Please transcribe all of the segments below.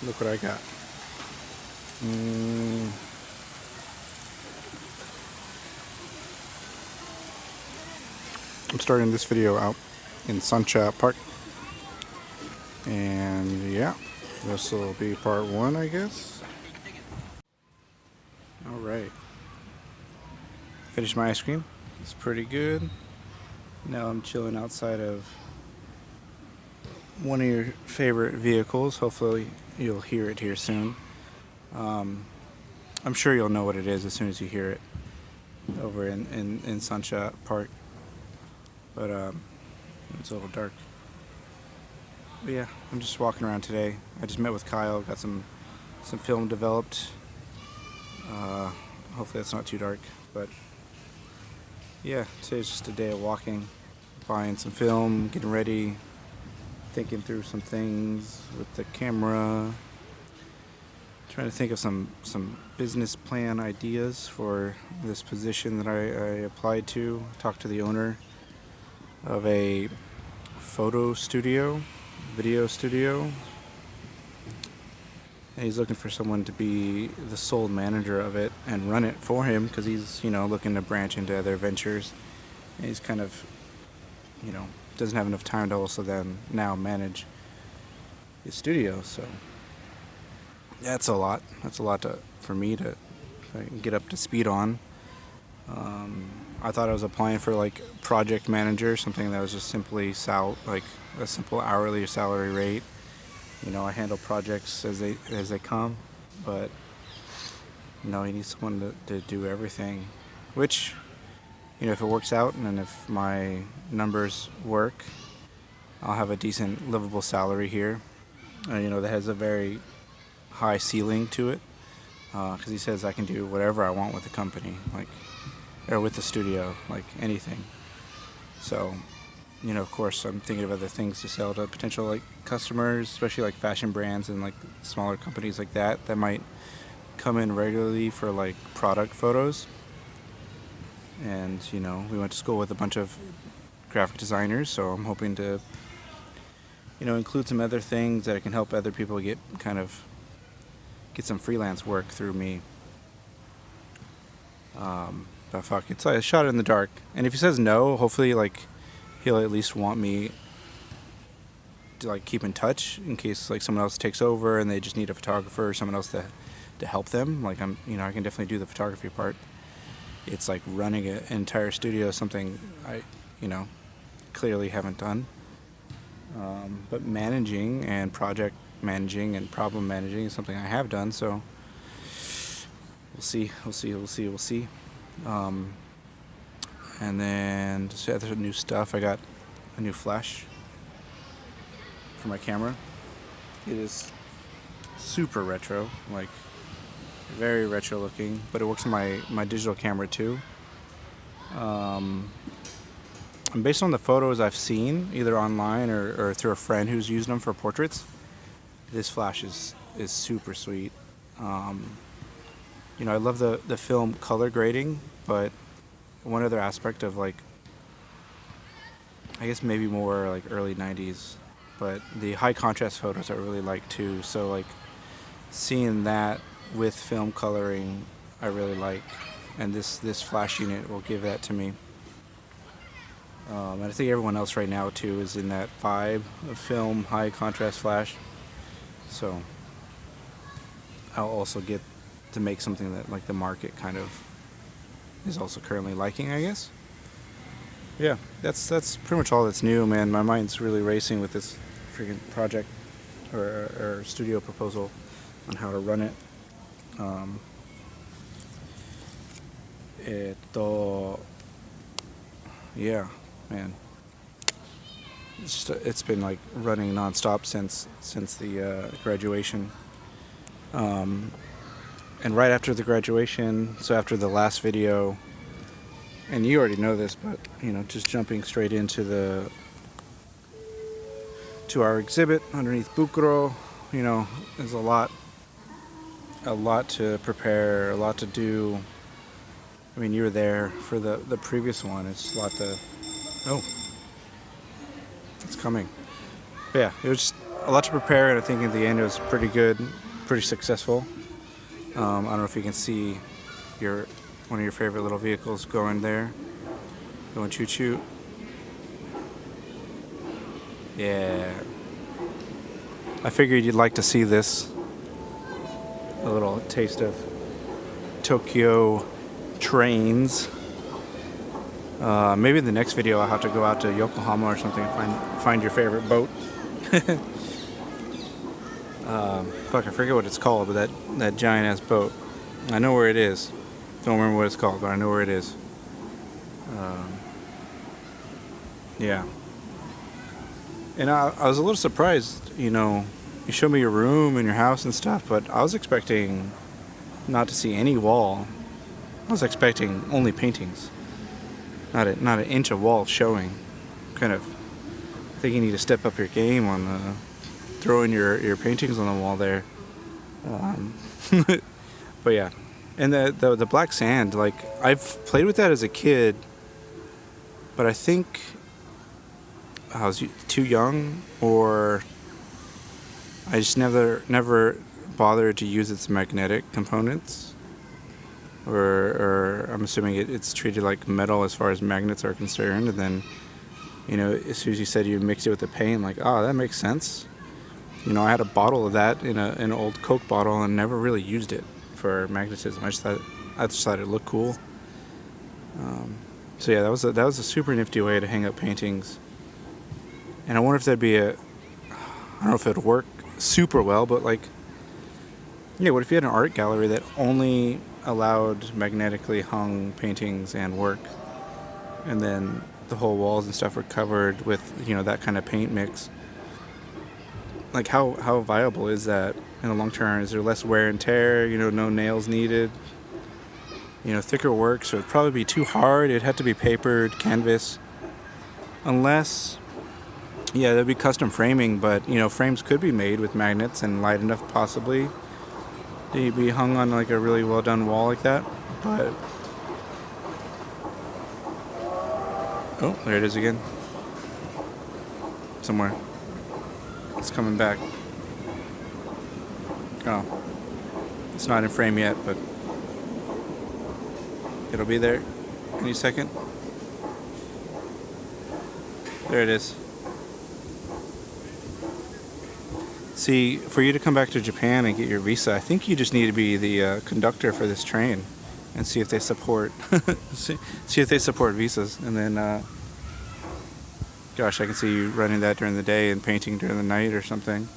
Look what I got. I'm starting this video out in Sangenjaya Park. And yeah, this will be part one, I guess. Alright. Finished my ice cream. It's pretty good. Now I'm chilling outside of one of your favorite vehicles. Hopefully you'll hear it here soon. I'm sure you'll know what it is as soon as you hear it over in Sangenjaya Park. But it's a little dark. But yeah, I'm just walking around today. I just met with Kyle, got some film developed. Hopefully it's not too dark, but yeah, today's just a day of walking, buying some film, getting ready, thinking through some things with the camera, trying to think of some business plan ideas for this position that I applied to. Talked to the owner of a photo studio, video studio, and he's looking for someone to be the sole manager of it and run it for him, because he's, looking to branch into other ventures, and he's kind of, doesn't have enough time to also then now manage his studio. So that's a lot for me to get up to speed on. I thought I was applying for like project manager, something that was just simply like a simple hourly or salary rate. I handle projects as they come, but you need someone to do everything, which, if it works out and then if my numbers work, I'll have a decent livable salary here. That has a very high ceiling to it, because he says I can do whatever I want with the company, or with the studio, like anything. So, of course, I'm thinking of other things to sell to potential customers, especially like fashion brands and smaller companies like that might come in regularly for product photos. And we went to school with a bunch of graphic designers, so I'm hoping to include some other things that can help other people get some freelance work through me. But fuck, it's a shot in the dark. And if he says no, hopefully he'll at least want me to keep in touch in case someone else takes over and they just need a photographer or someone else to help them. I can definitely do the photography part. It's running an entire studio, something I clearly haven't done. But managing and project managing and problem managing is something I have done, so we'll see. And then just other new stuff. I got a new flash for my camera. It is super retro, very retro looking, but it works on my digital camera too. And based on the photos I've seen, either online or through a friend who's used them for portraits, this flash is super sweet. I love the film color grading, but one other aspect of I guess maybe more early 90s, but the high contrast photos I really like too. So seeing that with film coloring I really like, and this flash unit will give that to me. And I think everyone else right now too is in that vibe of film high contrast flash. So I'll also get to make something that the market kind of is also currently liking, I guess. Yeah, that's pretty much all that's new, man. My mind's really racing with this freaking project or studio proposal on how to run it. Yeah, man. It's been running nonstop since the graduation. And right after the graduation, so after the last video, and you already know this, but just jumping straight into our exhibit underneath Bukuro, there's a lot to prepare, a lot to do. I mean, you were there for the previous one. It's a lot to. Oh, it's coming. But yeah, it was just a lot to prepare, and I think in the end it was pretty good, pretty successful. I don't know if you can see one of your favorite little vehicles going there, going choo-choo. Yeah. I figured you'd like to see this. A little taste of Tokyo trains. Maybe in the next video I'll have to go out to Yokohama or something and find your favorite boat. Fuck, I forget what it's called, but that giant ass boat. I know where it is. Don't remember what it's called, but I know where it is. Yeah. And I was a little surprised, you showed me your room and your house and stuff, but I was expecting not to see any wall. I was expecting only paintings. Not an inch of wall showing. Kind of think you need to step up your game on throwing your paintings on the wall there. But yeah. And the black sand, like, I've played with that as a kid, but I think I was too young, or I just never bothered to use its magnetic components, or I'm assuming it's treated like metal as far as magnets are concerned. And then, as soon as you said you mixed it with the paint, like, oh, that makes sense. I had a bottle of that in an old Coke bottle and never really used it for magnetism. I just thought it looked cool. So yeah, that was a super nifty way to hang up paintings. And I wonder if that'd be I don't know if it'd work super well, but like, yeah, what if you had an art gallery that only allowed magnetically hung paintings and work, and then the whole walls and stuff were covered with, that kind of paint mix? Like, how viable is that in the long term? Is there less wear and tear? No nails needed. Thicker work, so it'd probably be too hard. It'd have to be papered, canvas. Unless, yeah, there'd be custom framing, but, frames could be made with magnets and light enough possibly to be hung on like a really well done wall like that. But, oh, there it is again. Somewhere. It's coming back. Oh, it's not in frame yet, but it'll be there any second. There it is. See, for you to come back to Japan and get your visa, I think you just need to be the conductor for this train and see if they support see if they support visas. And then gosh, I can see you running that during the day and painting during the night or something,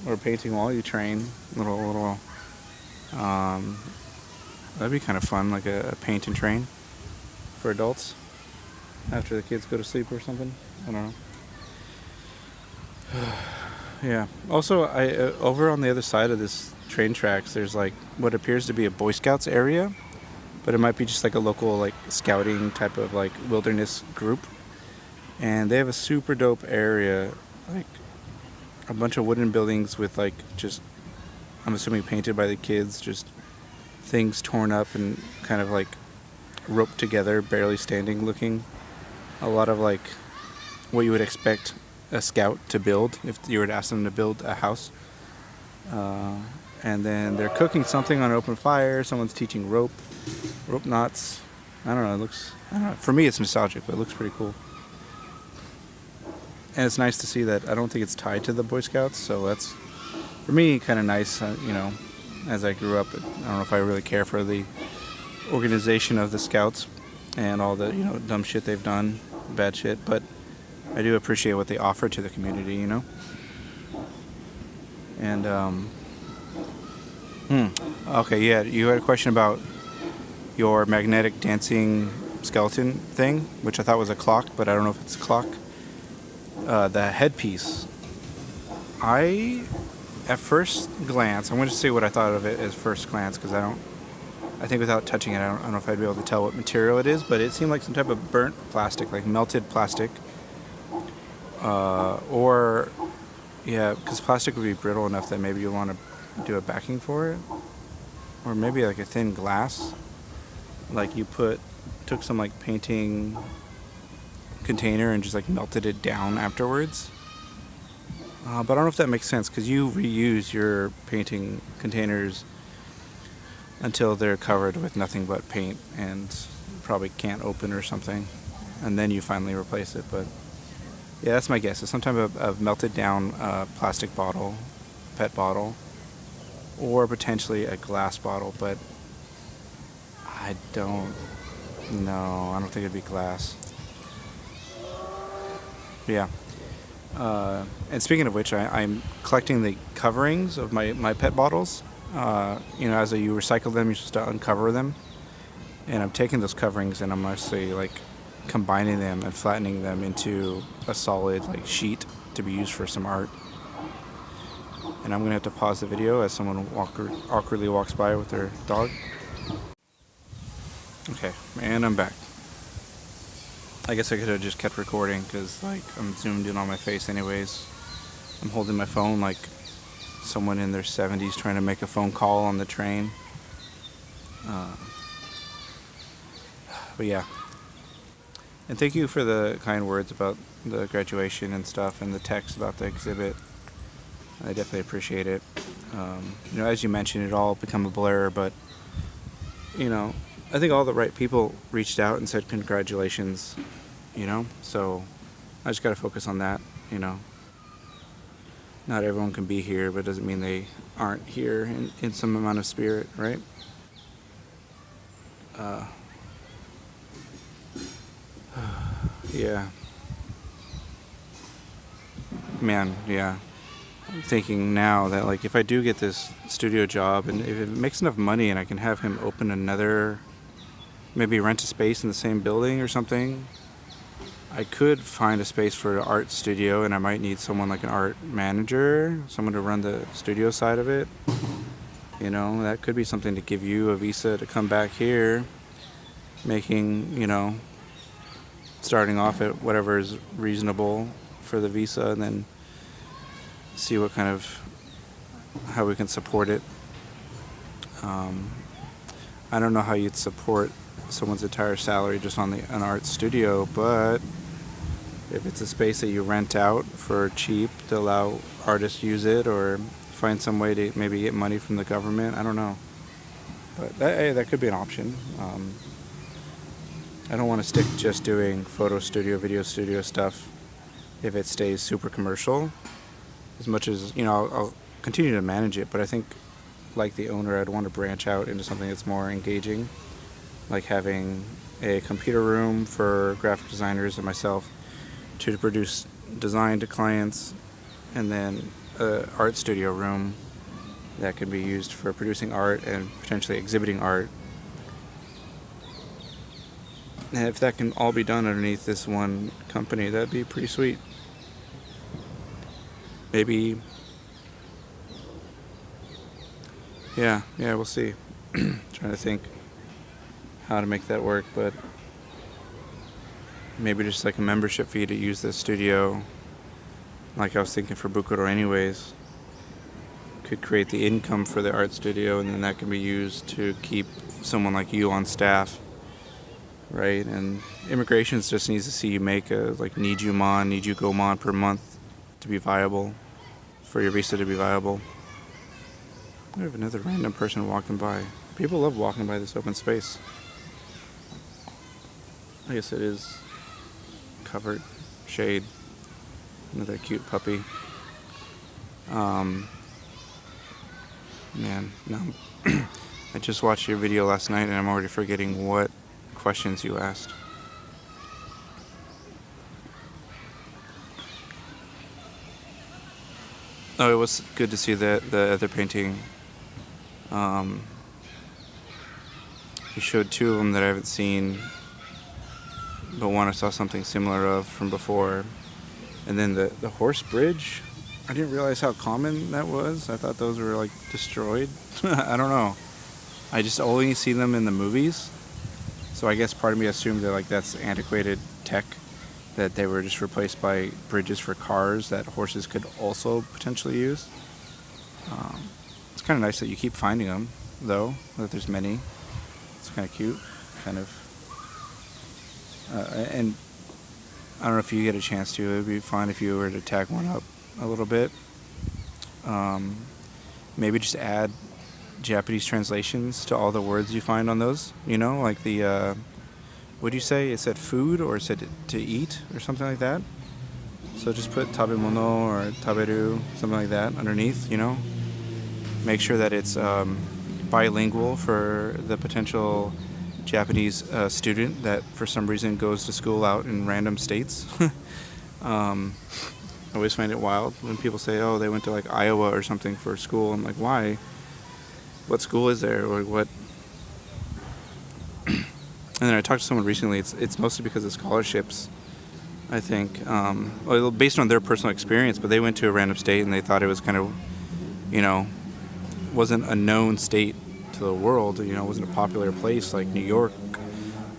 or painting while you train. Little that'd be kind of fun, like a paint and train for adults after the kids go to sleep or something. I don't know. Yeah. Also, I over on the other side of this train tracks, there's like what appears to be a Boy Scouts area, but it might be just like a local like scouting type of like wilderness group. And they have a super dope area, like a bunch of wooden buildings with like just, I'm assuming painted by the kids, just things torn up and kind of like roped together, barely standing looking. A lot of like what you would expect a scout to build if you were to ask them to build a house. And then they're cooking something on an open fire. Someone's teaching rope knots. I don't know. For me it's nostalgic, but it looks pretty cool. And it's nice to see that I don't think it's tied to the Boy Scouts, so that's, for me, kind of nice. As I grew up, I don't know if I really care for the organization of the Scouts and all the, dumb shit they've done, bad shit, but I do appreciate what they offer to the community, And, okay, yeah, you had a question about your magnetic dancing skeleton thing, which I thought was a clock, but I don't know if it's a clock. The headpiece. At first glance, I'm going to say what I thought of it as first glance, because I think without touching it, I don't know if I'd be able to tell what material it is, but it seemed like some type of burnt plastic, like melted plastic. Or, yeah, because plastic would be brittle enough that maybe you want to do a backing for it. Or maybe like a thin glass. Like you took some like painting container and just like melted it down afterwards. But I don't know if that makes sense, because you reuse your painting containers until they're covered with nothing but paint and probably can't open or something, and then you finally replace it. But yeah, that's my guess. It's some type of melted down plastic bottle, PET bottle, or potentially a glass bottle, but I don't know. I don't think it'd be glass. Yeah. And speaking of which, I'm collecting the coverings of my PET bottles. As you recycle them, you're supposed to uncover them. And I'm taking those coverings and I'm actually like combining them and flattening them into a solid like sheet to be used for some art. And I'm gonna have to pause the video as someone awkwardly walks by with their dog. Okay, and I'm back. I guess I could have just kept recording because like I'm zoomed in on my face anyways. I'm holding my phone like someone in their 70s trying to make a phone call on the train. But yeah. And thank you for the kind words about the graduation and stuff and the text about the exhibit. I definitely appreciate it. As you mentioned, it all become a blur, but I think all the right people reached out and said congratulations, so I just gotta focus on that. Not everyone can be here, but it doesn't mean they aren't here in some amount of spirit, right? Yeah. Man, yeah. I'm thinking now that like if I do get this studio job and if it makes enough money and I can have him open another, maybe rent a space in the same building or something, I could find a space for an art studio, and I might need someone like an art manager, someone to run the studio side of it. That could be something to give you a visa to come back here, making, starting off at whatever is reasonable for the visa, and then see what kind of, how we can support it. I don't know how you'd support someone's entire salary just on an art studio, but if it's a space that you rent out for cheap to allow artists to use it, or find some way to maybe get money from the government, I don't know. But that could be an option. I don't want to stick just doing photo studio, video studio stuff if it stays super commercial. As much as, I'll continue to manage it, but I think, like the owner, I'd want to branch out into something that's more engaging, like having a computer room for graphic designers and myself to produce design to clients, and then an art studio room that can be used for producing art and potentially exhibiting art. And if that can all be done underneath this one company, that'd be pretty sweet. Maybe, yeah, we'll see. Trying to think how to make that work, but maybe just like a membership fee to use this studio, like I was thinking for Bukuro anyways, could create the income for the art studio, and then that can be used to keep someone like you on staff, right? And immigration just needs to see you make a need you go mon per month to be viable, for your visa to be viable. I have another random person walking by. People love walking by this open space. I guess it is covered, shade. Another cute puppy. Man, no. I just watched your video last night and I'm already forgetting what questions you asked. Oh, it was good to see the other painting. You showed two of them that I haven't seen, but one I saw something similar of from before. And then the horse bridge, I didn't realize how common that was. I thought those were destroyed. I don't know. I just only see them in the movies. So I guess part of me assumed that that's antiquated tech, that they were just replaced by bridges for cars that horses could also potentially use. It's kind of nice that you keep finding them, though, that there's many. It's kind of cute, kind of. And I don't know if you get a chance to. It would be fun if you were to tag one up a little bit. Maybe just add Japanese translations to all the words you find on those. Like the what do you say? It said food or it said to eat or something like that. So just put tabemono or taberu, something like that underneath. Make sure that it's bilingual for the potential Japanese student that for some reason goes to school out in random states. I always find it wild when people say, oh, they went to like Iowa or something for school. I'm like, why? What school is there? Or what? And then I talked to someone recently. It's mostly because of scholarships, I think. Well, based on their personal experience, but they went to a random state and they thought it was kind of, wasn't a known state to the world. It wasn't a popular place like New York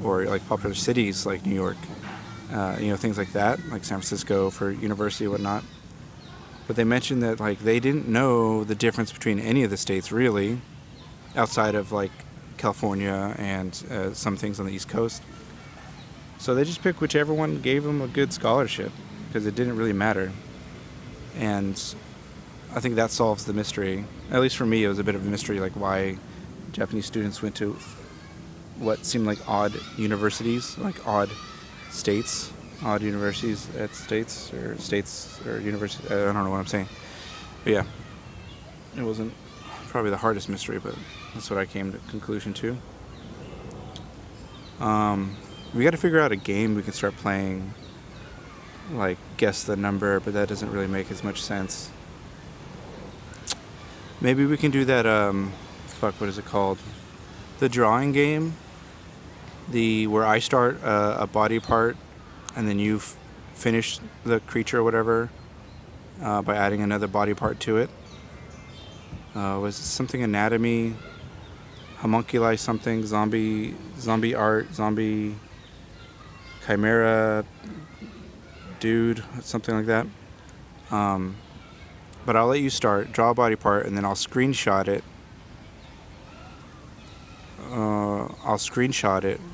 or like popular cities like New York. Things like that, like San Francisco for university and whatnot. But they mentioned that like they didn't know the difference between any of the states really, outside of like California and some things on the East Coast. So they just picked whichever one gave them a good scholarship because it didn't really matter. And I think that solves the mystery. At least for me, it was a bit of a mystery, like why Japanese students went to what seemed like odd universities, like odd states, odd universities at states or universities. I don't know what I'm saying. But yeah, it wasn't probably the hardest mystery, but that's what I came to conclusion to. We got to figure out a game we can start playing, like guess the number, but that doesn't really make as much sense. Maybe we can do that, what is it called? The drawing game. Where I start a body part and then you finish the creature or whatever by adding another body part to it. Was something anatomy, homunculi something, zombie art, zombie chimera dude, something like that. But I'll let you start, draw a body part, and then I'll screenshot it.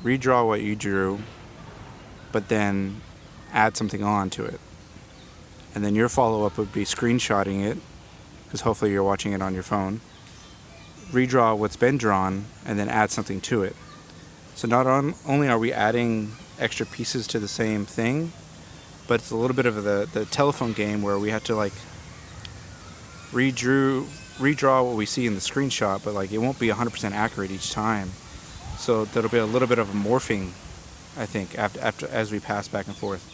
Redraw what you drew, but then add something on to it. And then your follow-up would be screenshotting it, because hopefully you're watching it on your phone. Redraw what's been drawn, and then add something to it. So not only are we adding extra pieces to the same thing, but it's a little bit of the telephone game where we have to like redraw what we see in the screenshot, but like it won't be 100% accurate each time. So there'll be a little bit of a morphing, I think, after as we pass back and forth.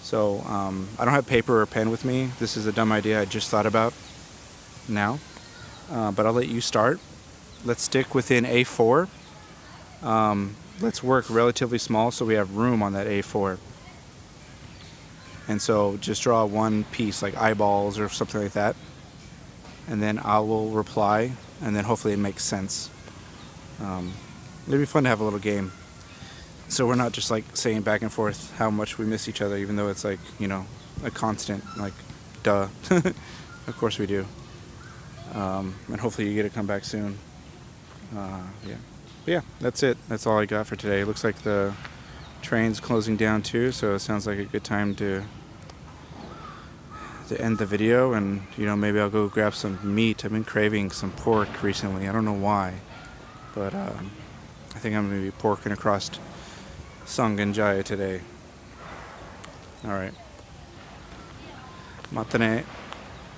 So I don't have paper or pen with me. This is a dumb idea I just thought about now. But I'll let you start. Let's stick within A4. Let's work relatively small so we have room on that A4. And so just draw one piece, like eyeballs or something like that. And then I will reply, and then hopefully it makes sense. It'd be fun to have a little game. So we're not just like saying back and forth how much we miss each other, even though it's like, a constant, like, duh. Of course we do. And hopefully you get to come back soon. Yeah. But yeah, that's it. That's all I got for today. It looks like the train's closing down too, so it sounds like a good time to end the video, and maybe I'll go grab some meat. I've been craving some pork recently. I don't know why, but I think I'm going to be porking across Sangenjaya today. All right. Mata ne.